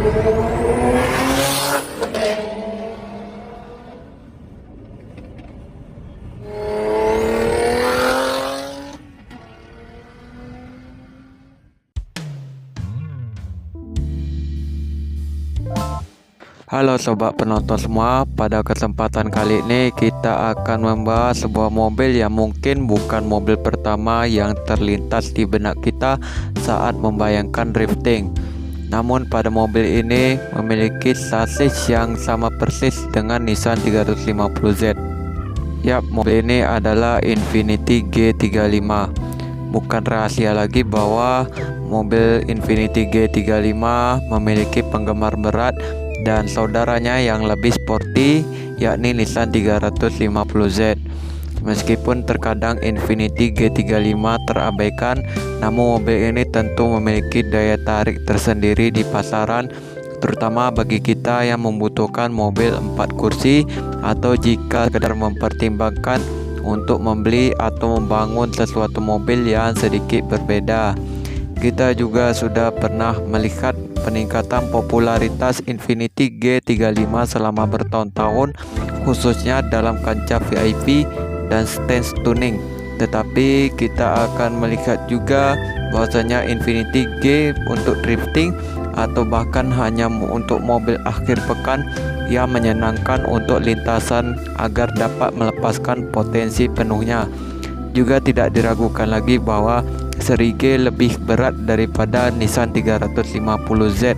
Halo sobat penonton semua, pada kesempatan kali ini kita akan membahas sebuah mobil yang mungkin bukan mobil pertama yang terlintas di benak kita saat membayangkan drifting. Namun pada mobil ini memiliki sasis yang sama persis dengan Nissan 350Z. Yap, mobil ini adalah Infiniti G35. Bukan rahasia lagi bahwa mobil Infiniti G35 memiliki penggemar berat dan saudaranya yang lebih sporty, yakni Nissan 350Z. Meskipun terkadang Infiniti G35 terabaikan, namun mobil ini tentu memiliki daya tarik tersendiri di pasaran, terutama bagi kita yang membutuhkan mobil 4 kursi atau jika sekedar mempertimbangkan untuk membeli atau membangun sesuatu mobil yang sedikit berbeda. Kita juga sudah pernah melihat peningkatan popularitas Infiniti G35 selama bertahun-tahun, khususnya dalam kancah VIP dan stance tuning. Tetapi kita akan melihat juga bahwasanya Infiniti G untuk drifting atau bahkan hanya untuk mobil akhir pekan yang menyenangkan untuk lintasan agar dapat melepaskan potensi penuhnya. Juga tidak diragukan lagi bahwa seri G lebih berat daripada Nissan 350Z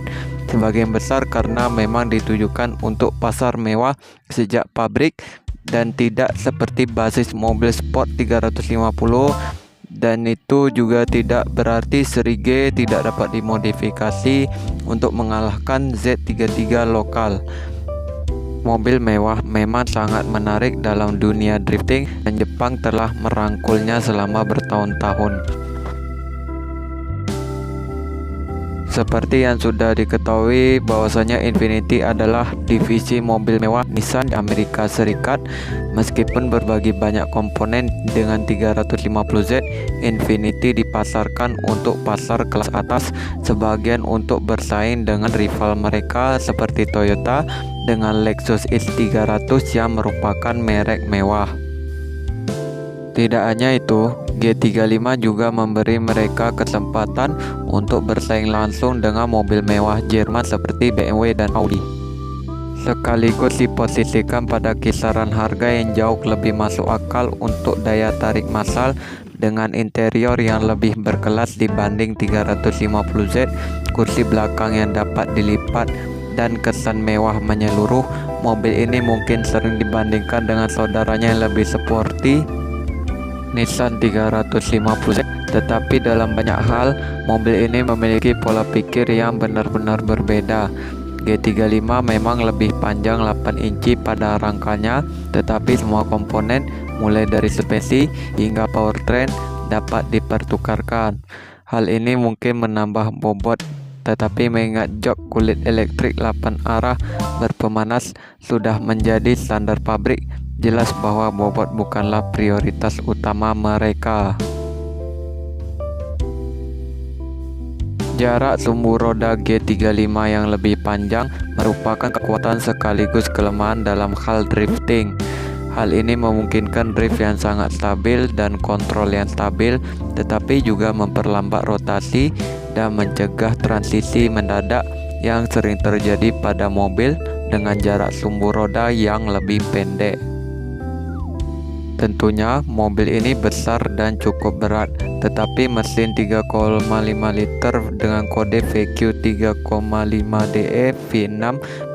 sebagian besar karena memang ditujukan untuk pasar mewah sejak pabrik dan tidak seperti basis mobil sport 350, dan itu juga tidak berarti seri G tidak dapat dimodifikasi untuk mengalahkan Z33 lokal. Mobil mewah memang sangat menarik dalam dunia drifting dan Jepang telah merangkulnya selama bertahun-tahun. Seperti yang sudah diketahui bahwasanya Infiniti adalah divisi mobil mewah Nissan di Amerika Serikat. Meskipun berbagi banyak komponen dengan 350Z, Infiniti dipasarkan untuk pasar kelas atas, sebagian untuk bersaing dengan rival mereka seperti Toyota dengan Lexus X300 yang merupakan merek mewah. Tidak hanya itu, G35 juga memberi mereka kesempatan untuk bersaing langsung dengan mobil mewah Jerman seperti BMW dan Audi. Sekaligus diposisikan pada kisaran harga yang jauh lebih masuk akal untuk daya tarik massal dengan interior yang lebih berkelas dibanding 350Z, kursi belakang yang dapat dilipat, dan kesan mewah menyeluruh. Mobil ini mungkin sering dibandingkan dengan saudaranya yang lebih sporty, Nissan 350Z, tetapi dalam banyak hal mobil ini memiliki pola pikir yang benar-benar berbeda. G35 memang lebih panjang 8 inci pada rangkanya, tetapi semua komponen mulai dari suspensi hingga powertrain dapat dipertukarkan. Hal ini mungkin menambah bobot, tetapi mengingat jok kulit elektrik 8 arah berpemanas sudah menjadi standar pabrik, jelas bahwa bobot bukanlah prioritas utama mereka. Jarak sumbu roda G35 yang lebih panjang merupakan kekuatan sekaligus kelemahan dalam hal drifting. Hal ini memungkinkan drift yang sangat stabil dan kontrol yang stabil, tetapi juga memperlambat rotasi dan mencegah transisi mendadak yang sering terjadi pada mobil dengan jarak sumbu roda yang lebih pendek. Tentunya mobil ini besar dan cukup berat, tetapi mesin 3,5 liter dengan kode VQ 3,5DE V6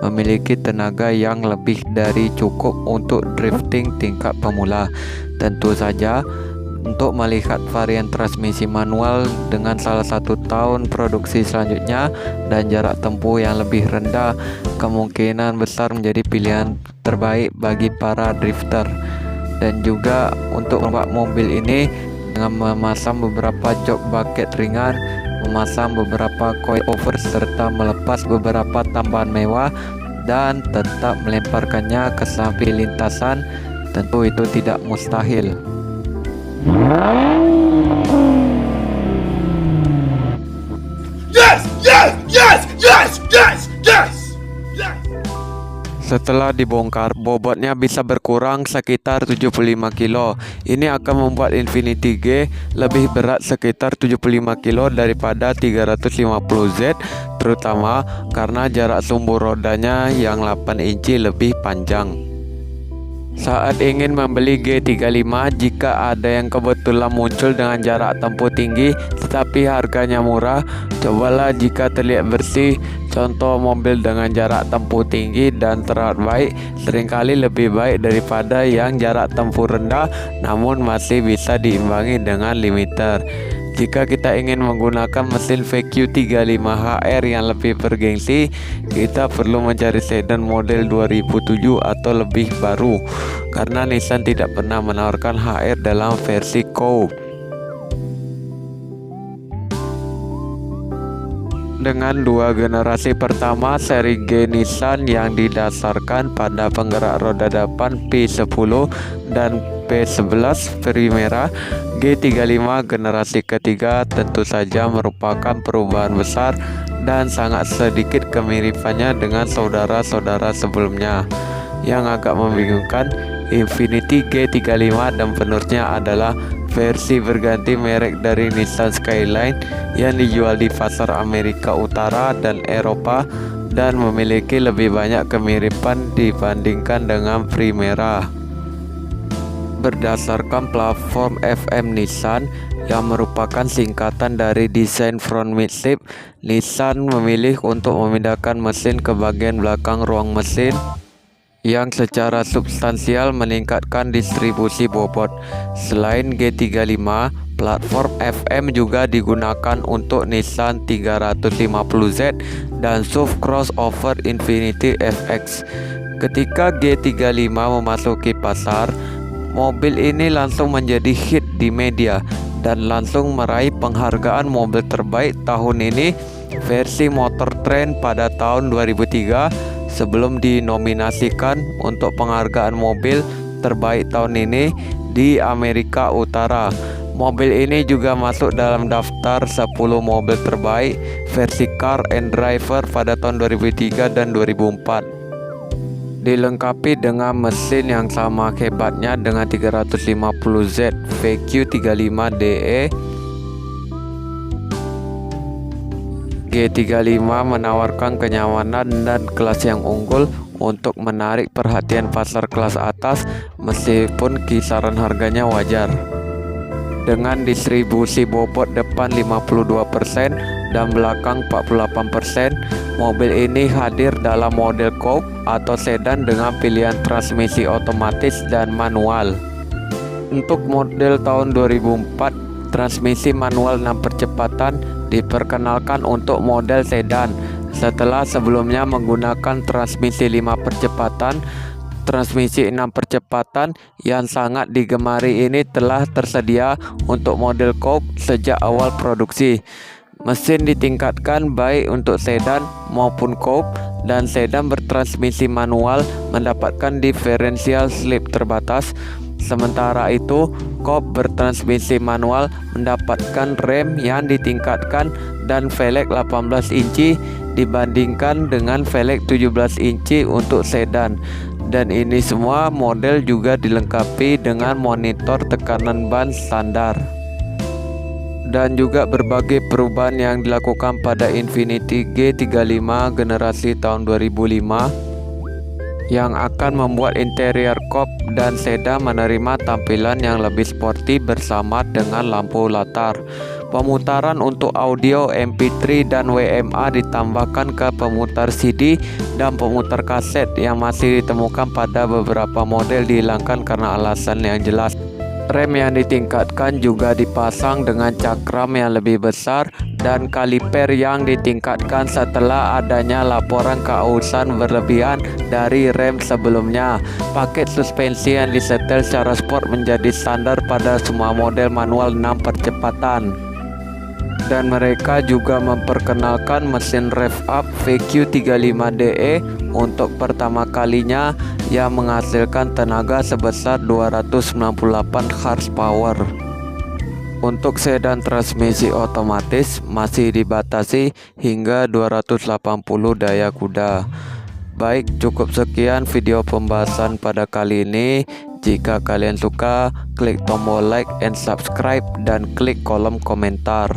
memiliki tenaga yang lebih dari cukup untuk drifting tingkat pemula. Tentu saja, untuk melihat varian transmisi manual dengan salah satu tahun produksi selanjutnya dan jarak tempuh yang lebih rendah, kemungkinan besar menjadi pilihan terbaik bagi para drifter. Dan juga untuk membuat mobil ini dengan memasang beberapa jok bucket ringan, memasang beberapa coil over serta melepas beberapa tambahan mewah dan tetap melemparkannya ke samping lintasan, tentu itu tidak mustahil. Yes! Yes! Yes! Yes! Yes! Setelah dibongkar, bobotnya bisa berkurang sekitar 75 kilo. Ini akan membuat Infinity G lebih berat sekitar 75 kilo daripada 350Z, terutama karena jarak sumbu rodanya yang 8 inci lebih panjang. Saat ingin membeli G35, jika ada yang kebetulan muncul dengan jarak tempuh tinggi tetapi harganya murah, cobalah jika terlihat bersih. Contoh mobil dengan jarak tempuh tinggi dan terawat baik seringkali lebih baik daripada yang jarak tempuh rendah namun masih bisa diimbangi dengan limiter. Jika kita ingin menggunakan mesin VQ35HR yang lebih bergengsi, kita perlu mencari sedan model 2007 atau lebih baru, karena Nissan tidak pernah menawarkan HR dalam versi Coupe. Dengan dua generasi pertama seri G Nissan yang didasarkan pada penggerak roda depan P10 dan P11 Primera, G35 generasi ketiga tentu saja merupakan perubahan besar dan sangat sedikit kemiripannya dengan saudara-saudara sebelumnya. Yang agak membingungkan, Infinity G35 dan penerusnya adalah versi berganti merek dari Nissan Skyline yang dijual di pasar Amerika Utara dan Eropa dan memiliki lebih banyak kemiripan dibandingkan dengan Primera. Berdasarkan platform FM Nissan yang merupakan singkatan dari desain front midship, Nissan memilih untuk memindahkan mesin ke bagian belakang ruang mesin yang secara substansial meningkatkan distribusi bobot. Selain G35, platform FM juga digunakan untuk Nissan 350Z dan SUV crossover Infinity FX. Ketika G35 memasuki pasar, mobil ini langsung menjadi hit di media dan langsung meraih penghargaan mobil terbaik tahun ini versi Motor Trend pada tahun 2003 sebelum dinominasikan untuk penghargaan mobil terbaik tahun ini di Amerika Utara. Mobil ini juga masuk dalam daftar 10 mobil terbaik versi Car and Driver pada tahun 2003 dan 2004. Dilengkapi dengan mesin yang sama hebatnya dengan 350Z VQ35DE, G35 menawarkan kenyamanan dan kelas yang unggul untuk menarik perhatian pasar kelas atas meskipun kisaran harganya wajar. Dengan distribusi bobot depan 52% dan belakang 48%, mobil ini hadir dalam model coupe atau sedan dengan pilihan transmisi otomatis dan manual. Untuk model tahun 2004, transmisi manual 6 percepatan diperkenalkan untuk model sedan. Setelah sebelumnya menggunakan transmisi 5 percepatan, transmisi 6 percepatan yang sangat digemari ini telah tersedia untuk model coupe sejak awal produksi. Mesin ditingkatkan baik untuk sedan maupun coupe, dan sedan bertransmisi manual mendapatkan diferensial slip terbatas. Sementara itu, coupe bertransmisi manual mendapatkan rem yang ditingkatkan dan velg 18 inci dibandingkan dengan velg 17 inci untuk sedan. Dan ini semua model juga dilengkapi dengan monitor tekanan ban standar. Dan juga berbagai perubahan yang dilakukan pada Infinity G35 generasi tahun 2005 yang akan membuat interior coupe dan sedan menerima tampilan yang lebih sporty bersama dengan lampu latar. Pemutaran untuk audio MP3 dan WMA ditambahkan ke pemutar CD, dan pemutar kaset yang masih ditemukan pada beberapa model dihilangkan karena alasan yang jelas. Rem yang ditingkatkan juga dipasang dengan cakram yang lebih besar dan kaliper yang ditingkatkan setelah adanya laporan keausan berlebihan dari rem sebelumnya. Paket suspensi yang disetel secara sport menjadi standar pada semua model manual 6 percepatan. Dan mereka juga memperkenalkan mesin rev up VQ35DE untuk pertama kalinya yang menghasilkan tenaga sebesar 298 horsepower. Untuk sedan transmisi otomatis masih dibatasi hingga 280 daya kuda. Baik, cukup sekian video pembahasan pada kali ini. Jika kalian suka, klik tombol like and subscribe dan klik kolom komentar.